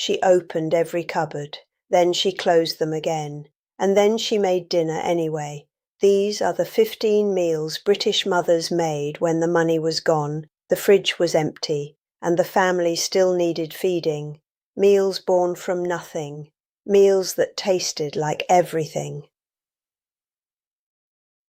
She opened every cupboard, then she closed them again, and then she made dinner anyway. These are the 15 meals British mothers made when the money was gone, the fridge was empty, and the family still needed feeding. Meals born from nothing, meals that tasted like everything.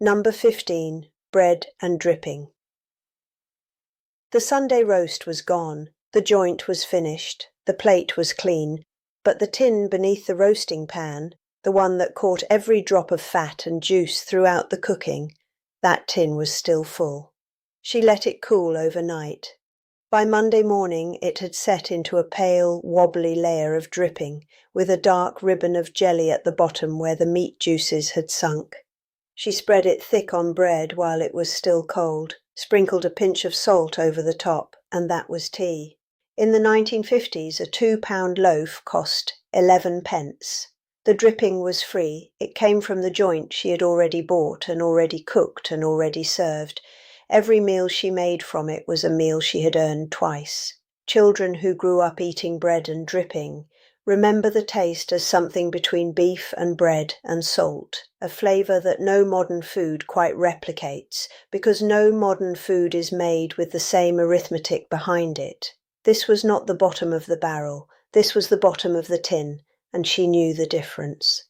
Number 15. Bread and dripping. The Sunday roast was gone, the joint was finished, the plate was clean, but the tin beneath the roasting pan, the one that caught every drop of fat and juice throughout the cooking, that tin was still full. She let it cool overnight. By Monday morning it had set into a pale, wobbly layer of dripping, with a dark ribbon of jelly at the bottom where the meat juices had sunk. She spread it thick on bread while it was still cold, sprinkled a pinch of salt over the top, and that was tea. In the 1950s, a £2 loaf cost 11 pence. The dripping was free. It came from the joint she had already bought and already cooked and already served. Every meal she made from it was a meal she had earned twice. Children who grew up eating bread and dripping remember the taste as something between beef and bread and salt, a flavour that no modern food quite replicates, because no modern food is made with the same arithmetic behind it. This was not the bottom of the barrel, this was the bottom of the tin, and she knew the difference.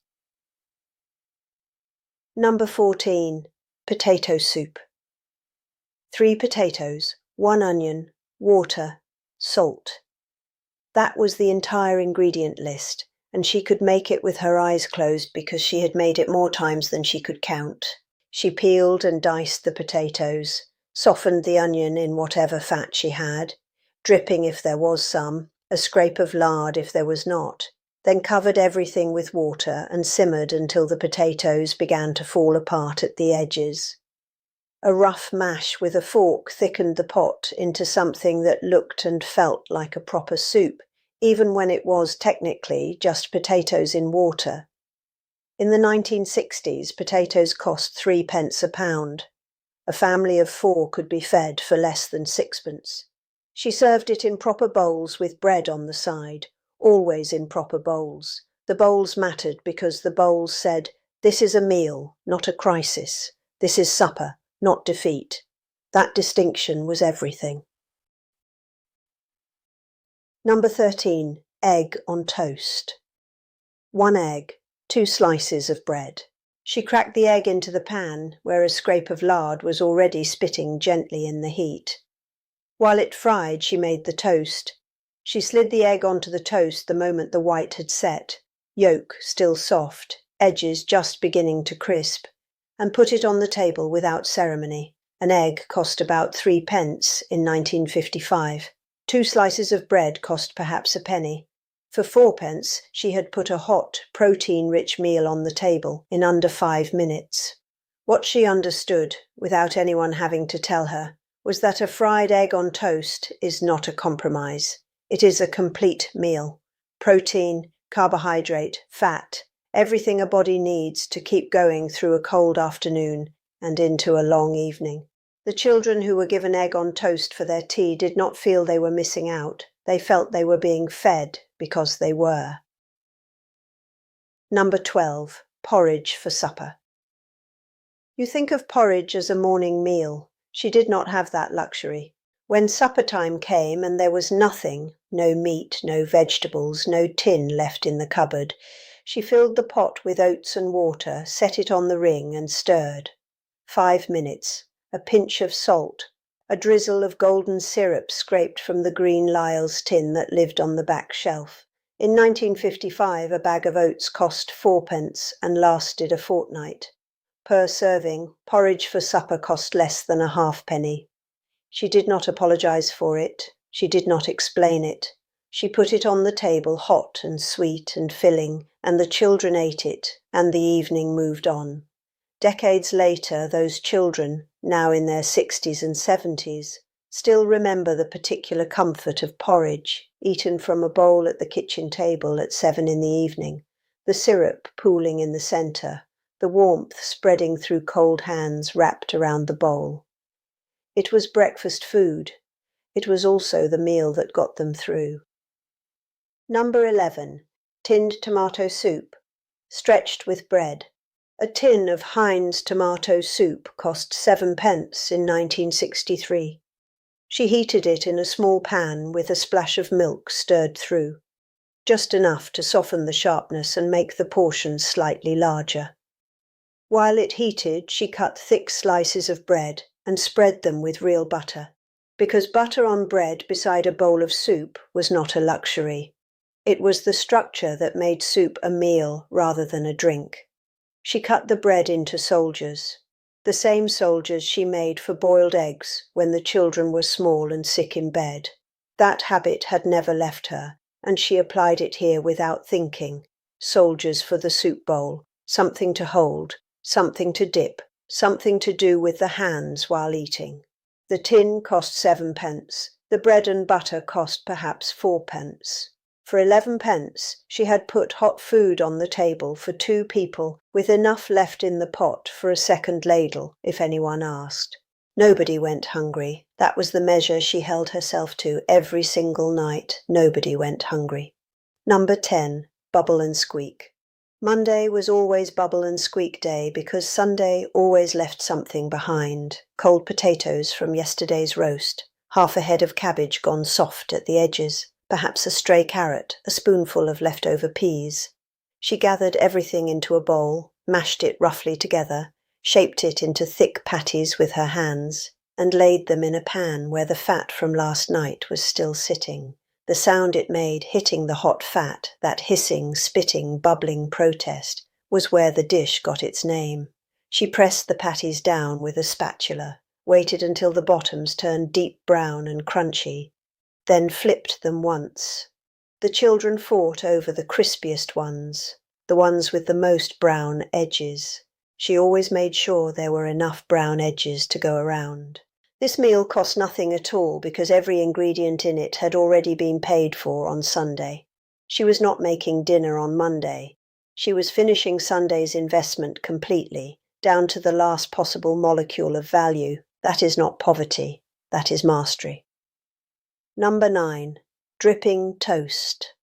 Number 14. Potato soup. 3 potatoes, 1 onion, water, salt. That was the entire ingredient list, and she could make it with her eyes closed because she had made it more times than she could count. She peeled and diced the potatoes, softened the onion in whatever fat she had, dripping if there was some, a scrape of lard if there was not, then covered everything with water and simmered until the potatoes began to fall apart at the edges. A rough mash with a fork thickened the pot into something that looked and felt like a proper soup, even when it was technically just potatoes in water. In the 1960s, potatoes cost 3 pence a pound. A family of 4 could be fed for less than 6pence. She served it in proper bowls with bread on the side, always in proper bowls. The bowls mattered because the bowls said, "This is a meal, not a crisis. This is supper, not defeat." That distinction was everything. Number 13. Egg on toast. 1 egg, 2 slices of bread. She cracked the egg into the pan, where a scrape of lard was already spitting gently in the heat. While it fried, she made the toast. She slid the egg onto the toast the moment the white had set, yolk still soft, edges just beginning to crisp, and put it on the table without ceremony. An egg cost about 3 pence in 1955. 2 slices of bread cost perhaps a penny. For 4 pence, she had put a hot, protein-rich meal on the table in under 5 minutes. What she understood, without anyone having to tell her, was that a fried egg on toast is not a compromise. It is a complete meal. Protein, carbohydrate, fat, everything a body needs to keep going through a cold afternoon and into a long evening. The children who were given egg on toast for their tea did not feel they were missing out. They felt they were being fed because they were. Number 12. Porridge for supper. You think of porridge as a morning meal. She did not have that luxury. When supper time came and there was nothing, no meat, no vegetables, no tin left in the cupboard, she filled the pot with oats and water, set it on the ring and stirred. 5 minutes, a pinch of salt, a drizzle of golden syrup scraped from the green Lyle's tin that lived on the back shelf. In 1955, a bag of oats cost 4 pence and lasted a fortnight. Per serving, porridge for supper cost less than a halfpenny. She did not apologize for it. She did not explain it. She put it on the table hot and sweet and filling, and the children ate it, and the evening moved on. Decades later, those children, now in their 60s and 70s, still remember the particular comfort of porridge, eaten from a bowl at the kitchen table at 7 in the evening, the syrup pooling in the centre, the warmth spreading through cold hands wrapped around the bowl. It was breakfast food. It was also the meal that got them through. Number 11. Tinned tomato soup, stretched with bread. A tin of Heinz tomato soup cost 7 pence in 1963. She heated it in a small pan with a splash of milk stirred through, just enough to soften the sharpness and make the portions slightly larger. While it heated, she cut thick slices of bread and spread them with real butter, because butter on bread beside a bowl of soup was not a luxury. It was the structure that made soup a meal rather than a drink. She cut the bread into soldiers, the same soldiers she made for boiled eggs when the children were small and sick in bed. That habit had never left her, and she applied it here without thinking. Soldiers for the soup bowl, something to hold, something to dip, something to do with the hands while eating. The tin cost 7 pence. The bread and butter cost perhaps 4 pence. For 11 pence, she had put hot food on the table for 2 people, with enough left in the pot for a second ladle, if anyone asked. Nobody went hungry. That was the measure she held herself to every single night. Nobody went hungry. Number 10. Bubble and squeak. Monday was always bubble and squeak day because Sunday always left something behind. Cold potatoes from yesterday's roast, half a head of cabbage gone soft at the edges, perhaps a stray carrot, a spoonful of leftover peas. She gathered everything into a bowl, mashed it roughly together, shaped it into thick patties with her hands, and laid them in a pan where the fat from last night was still sitting. The sound it made hitting the hot fat, that hissing, spitting, bubbling protest, was where the dish got its name. She pressed the patties down with a spatula, waited until the bottoms turned deep brown and crunchy, then flipped them once. The children fought over the crispiest ones, the ones with the most brown edges. She always made sure there were enough brown edges to go around. This meal cost nothing at all because every ingredient in it had already been paid for on Sunday. She was not making dinner on Monday. She was finishing Sunday's investment completely, down to the last possible molecule of value. That is not poverty, that is mastery. Number 9. Dripping toast.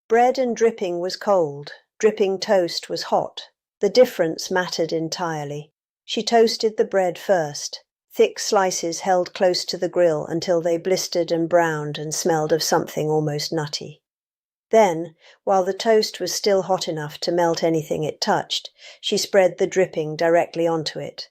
Bread and dripping was cold. Dripping toast was hot. The difference mattered entirely. She toasted the bread first. Thick slices held close to the grill until they blistered and browned and smelled of something almost nutty. Then, while the toast was still hot enough to melt anything it touched, she spread the dripping directly onto it.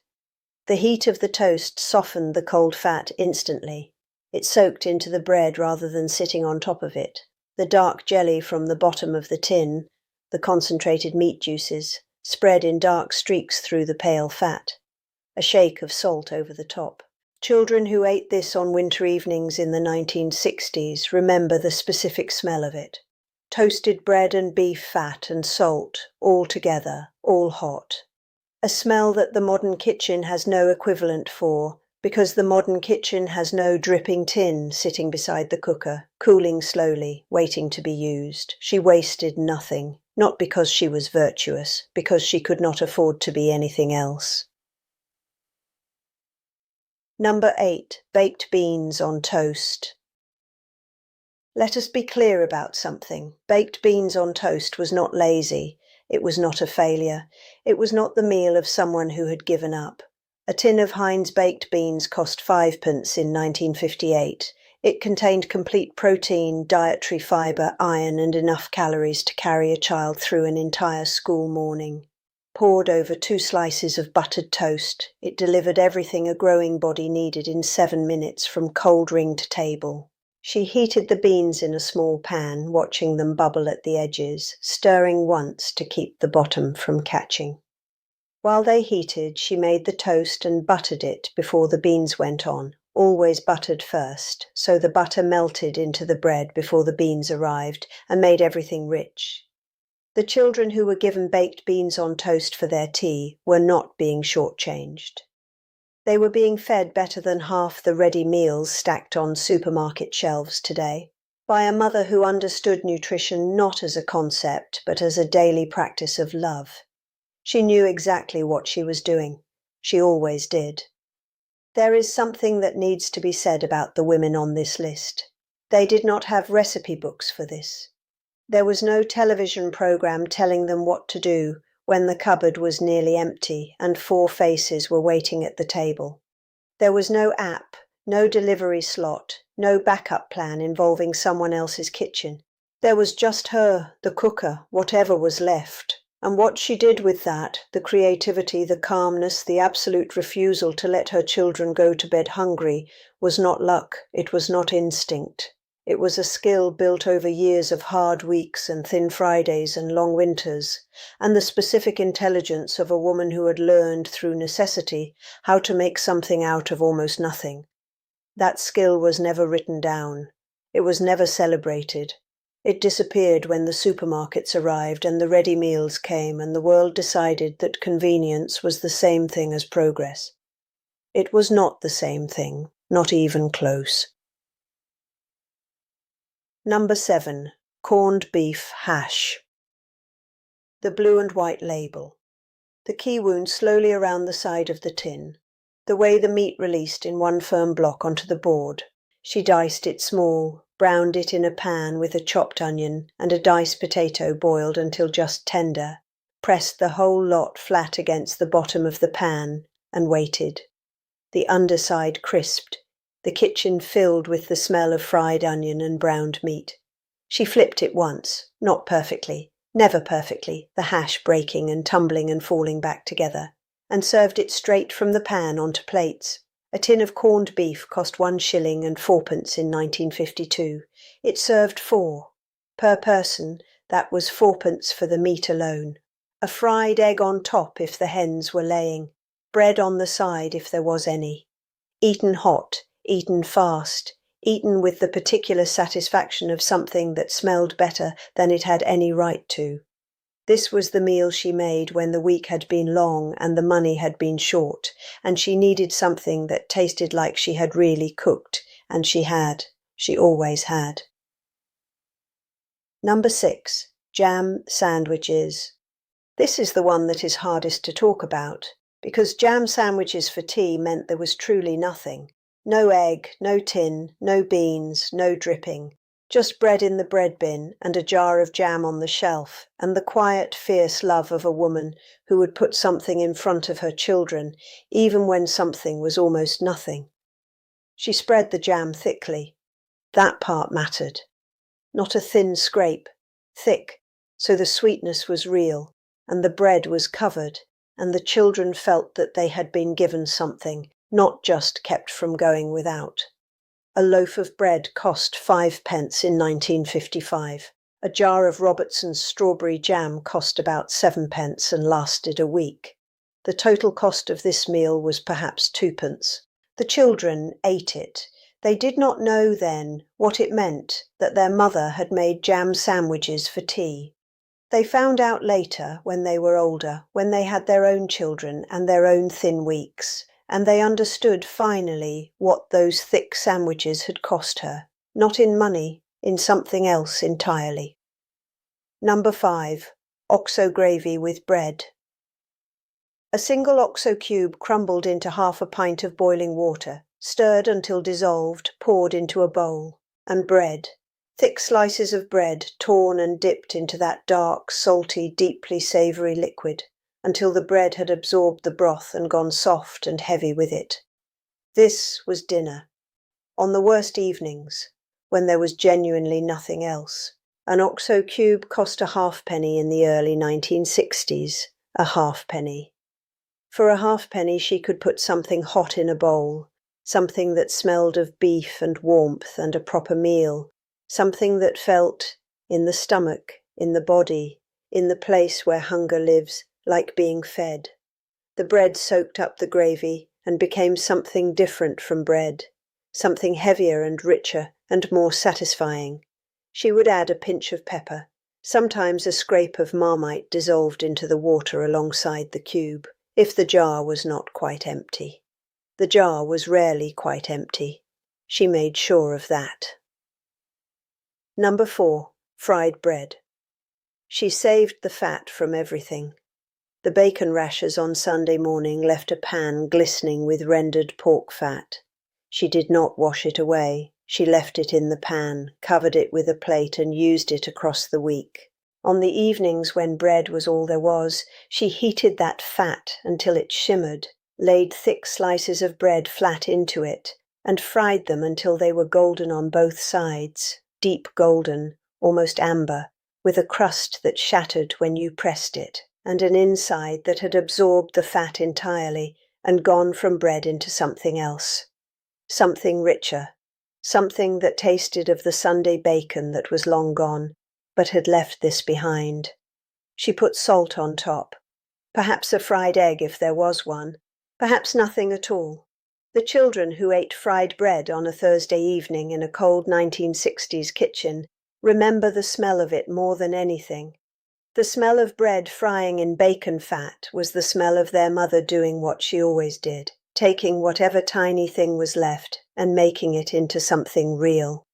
The heat of the toast softened the cold fat instantly. It soaked into the bread rather than sitting on top of it. The dark jelly from the bottom of the tin, the concentrated meat juices, spread in dark streaks through the pale fat. A shake of salt over the top. Children who ate this on winter evenings in the 1960s remember the specific smell of it. Toasted bread and beef fat and salt, all together, all hot. A smell that the modern kitchen has no equivalent for, because the modern kitchen has no dripping tin sitting beside the cooker, cooling slowly, waiting to be used. She wasted nothing, not because she was virtuous, because she could not afford to be anything else. Number 8. Baked beans on toast. Let us be clear about something. Baked beans on toast was not lazy. It was not a failure. It was not the meal of someone who had given up. A tin of Heinz baked beans cost 5 pence in 1958. It contained complete protein, dietary fibre, iron, and enough calories to carry a child through an entire school morning. Poured over 2 slices of buttered toast, it delivered everything a growing body needed in 7 minutes from cold ring to table. She heated the beans in a small pan, watching them bubble at the edges, stirring once to keep the bottom from catching. While they heated, she made the toast and buttered it before the beans went on, always buttered first, so the butter melted into the bread before the beans arrived and made everything rich. The children who were given baked beans on toast for their tea were not being shortchanged. They were being fed better than half the ready meals stacked on supermarket shelves today, by a mother who understood nutrition not as a concept but as a daily practice of love. She knew exactly what she was doing. She always did. There is something that needs to be said about the women on this list. They did not have recipe books for this. There was no television program telling them what to do when the cupboard was nearly empty and 4 faces were waiting at the table. There was no app, no delivery slot, no backup plan involving someone else's kitchen. There was just her, the cooker, whatever was left. And what she did with that, the creativity, the calmness, the absolute refusal to let her children go to bed hungry, was not luck, it was not instinct. It was a skill built over years of hard weeks and thin Fridays and long winters, and the specific intelligence of a woman who had learned through necessity how to make something out of almost nothing. That skill was never written down. It was never celebrated. It disappeared when the supermarkets arrived and the ready meals came and the world decided that convenience was the same thing as progress. It was not the same thing, not even close. Number 7. Corned beef hash. The blue and white label. The key wound slowly around the side of the tin. The way the meat released in one firm block onto the board. She diced it small, browned it in a pan with a chopped onion and a diced potato boiled until just tender, pressed the whole lot flat against the bottom of the pan, and waited. The underside crisped, the kitchen filled with the smell of fried onion and browned meat. She flipped it once, not perfectly, never perfectly, the hash breaking and tumbling and falling back together, and served it straight from the pan onto plates. A tin of corned beef cost 1 shilling and 4pence in 1952. It served 4. Per person, that was 4pence for the meat alone. A fried egg on top if the hens were laying. Bread on the side if there was any. Eaten hot, eaten fast, eaten with the particular satisfaction of something that smelled better than it had any right to. This was the meal she made when the week had been long and the money had been short, and she needed something that tasted like she had really cooked, and she had. She always had. Number 6. Jam sandwiches. This is the one that is hardest to talk about, because jam sandwiches for tea meant there was truly nothing. No egg, no tin, no beans, no dripping. Just bread in the bread bin and a jar of jam on the shelf, and the quiet, fierce love of a woman who would put something in front of her children, even when something was almost nothing. She spread the jam thickly. That part mattered. Not a thin scrape, thick, so the sweetness was real, and the bread was covered, and the children felt that they had been given something, not just kept from going without. A loaf of bread cost 5pence in 1955. A jar of Robertson's strawberry jam cost about 7pence and lasted a week. The total cost of this meal was perhaps 2pence. The children ate it. They did not know then what it meant that their mother had made jam sandwiches for tea. They found out later, when they were older, when they had their own children and their own thin weeks, and they understood finally what those thick sandwiches had cost her, not in money, in something else entirely. Number 5. Oxo gravy with bread. A single oxo cube crumbled into half a pint of boiling water, stirred until dissolved, poured into a bowl, and bread. Thick slices of bread torn and dipped into that dark, salty, deeply savoury liquid, until the bread had absorbed the broth and gone soft and heavy with it. This was dinner. On the worst evenings, when there was genuinely nothing else. An oxo cube cost a halfpenny in the early 1960s, a halfpenny. For a halfpenny she could put something hot in a bowl, something that smelled of beef and warmth and a proper meal, something that felt, in the stomach, in the body, in the place where hunger lives, like being fed. The bread soaked up the gravy and became something different from bread, something heavier and richer and more satisfying. She would add a pinch of pepper, sometimes a scrape of Marmite dissolved into the water alongside the cube, if the jar was not quite empty. The jar was rarely quite empty. She made sure of that. Number 4. Fried bread. She saved the fat from everything. The bacon rashers on Sunday morning left a pan glistening with rendered pork fat. She did not wash it away. She left it in the pan, covered it with a plate, and used it across the week. On the evenings when bread was all there was, she heated that fat until it shimmered, laid thick slices of bread flat into it, and fried them until they were golden on both sides, deep golden, almost amber, with a crust that shattered when you pressed it, and an inside that had absorbed the fat entirely and gone from bread into something else. Something richer, something that tasted of the Sunday bacon that was long gone, but had left this behind. She put salt on top, perhaps a fried egg if there was one, perhaps nothing at all. The children who ate fried bread on a Thursday evening in a cold 1960s kitchen remember the smell of it more than anything. The smell of bread frying in bacon fat was the smell of their mother doing what she always did, taking whatever tiny thing was left and making it into something real.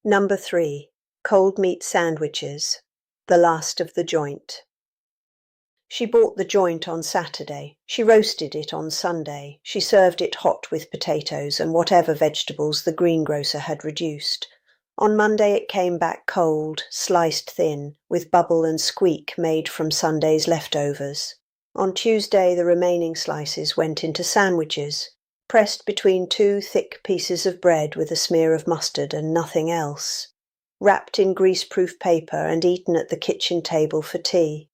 Number 3. Cold meat sandwiches. The last of the joint. She bought the joint on Saturday. She roasted it on Sunday. She served it hot with potatoes and whatever vegetables the greengrocer had reduced. On Monday it came back cold, sliced thin, with bubble and squeak made from Sunday's leftovers. On Tuesday the remaining slices went into sandwiches, pressed between 2 thick pieces of bread with a smear of mustard and nothing else, wrapped in greaseproof paper and eaten at the kitchen table for tea.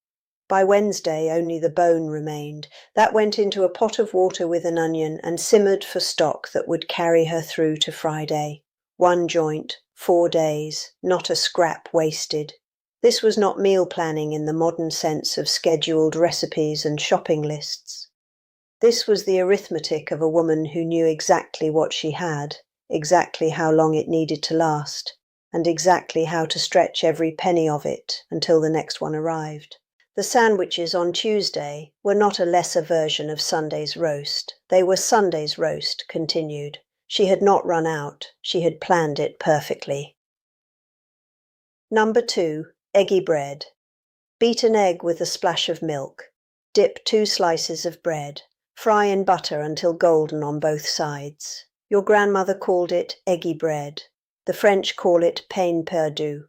By Wednesday only the bone remained. That went into a pot of water with an onion and simmered for stock that would carry her through to Friday. 1 joint, 4 days, not a scrap wasted. This was not meal planning in the modern sense of scheduled recipes and shopping lists. This was the arithmetic of a woman who knew exactly what she had, exactly how long it needed to last, and exactly how to stretch every penny of it until the next one arrived. The sandwiches on Tuesday were not a lesser version of Sunday's roast. They were Sunday's roast, continued. She had not run out. She had planned it perfectly. Number 2. Eggy bread. Beat an egg with a splash of milk. Dip 2 slices of bread. Fry in butter until golden on both sides. Your grandmother called it eggy bread. The French call it pain perdu.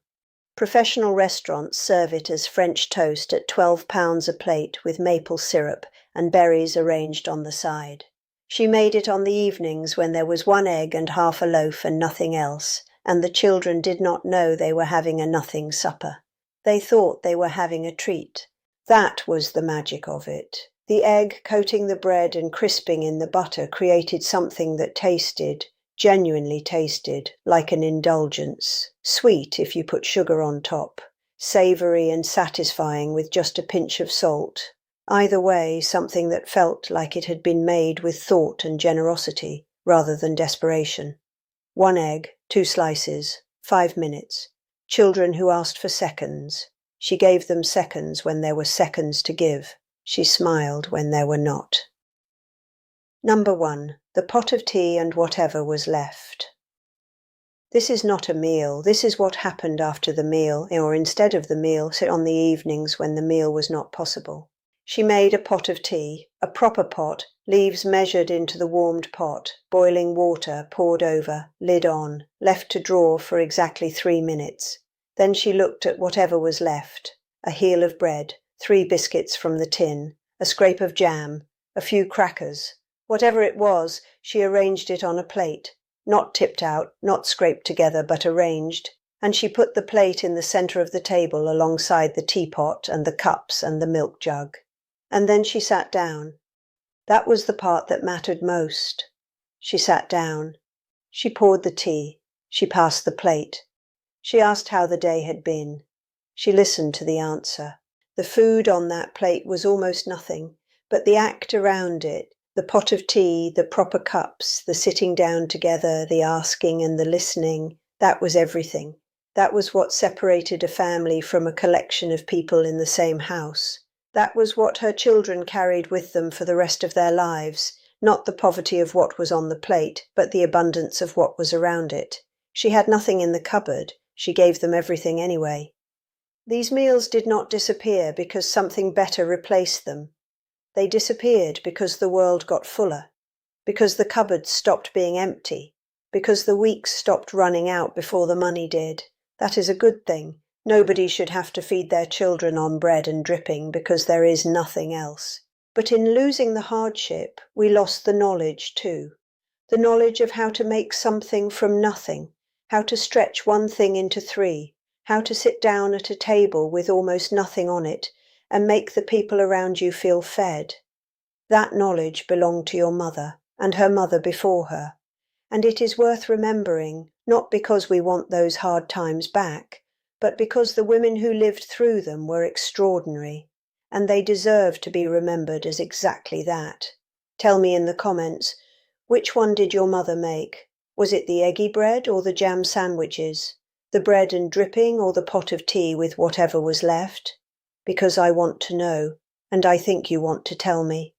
Professional restaurants serve it as French toast at £12 a plate with maple syrup and berries arranged on the side. She made it on the evenings when there was 1 egg and half a loaf and nothing else, and the children did not know they were having a nothing supper. They thought they were having a treat. That was the magic of it. The egg coating the bread and crisping in the butter created something that tasted, genuinely tasted, like an indulgence. Sweet if you put sugar on top, savoury and satisfying with just a pinch of salt. Either way, something that felt like it had been made with thought and generosity rather than desperation. 1 egg, 2 slices, 5 minutes. Children who asked for seconds. She gave them seconds when there were seconds to give. She smiled when there were not. Number 1. The pot of tea and whatever was left. This is not a meal. This is what happened after the meal, or instead of the meal, on the evenings when the meal was not possible. She made a pot of tea, a proper pot, leaves measured into the warmed pot, boiling water poured over, lid on, left to draw for exactly 3 minutes. Then she looked at whatever was left, a heel of bread, 3 biscuits from the tin, a scrape of jam, a few crackers. Whatever it was, she arranged it on a plate, not tipped out, not scraped together, but arranged, and she put the plate in the centre of the table alongside the teapot and the cups and the milk jug. And then she sat down. That was the part that mattered most. She sat down. She poured the tea. She passed the plate. She asked how the day had been. She listened to the answer. The food on that plate was almost nothing, but the act around it, the pot of tea, the proper cups, the sitting down together, the asking and the listening, that was everything. That was what separated a family from a collection of people in the same house. That was what her children carried with them for the rest of their lives, not the poverty of what was on the plate, but the abundance of what was around it. She had nothing in the cupboard. She gave them everything anyway. These meals did not disappear because something better replaced them. They disappeared because the world got fuller. because the cupboards stopped being empty, because the weeks stopped running out before the money did. That is a good thing. Nobody should have to feed their children on bread and dripping because there is nothing else. But in losing the hardship, we lost the knowledge too. The knowledge of how to make something from nothing, how to stretch one thing into three, how to sit down at a table with almost nothing on it and make the people around you feel fed. That knowledge belonged to your mother and her mother before her, and it is worth remembering, not because we want those hard times back, but because the women who lived through them were extraordinary, and they deserve to be remembered as exactly that. Tell me in the comments, which one did your mother make? Was it the eggy bread or the jam sandwiches? The bread and dripping or the pot of tea with whatever was left? Because I want to know, and I think you want to tell me.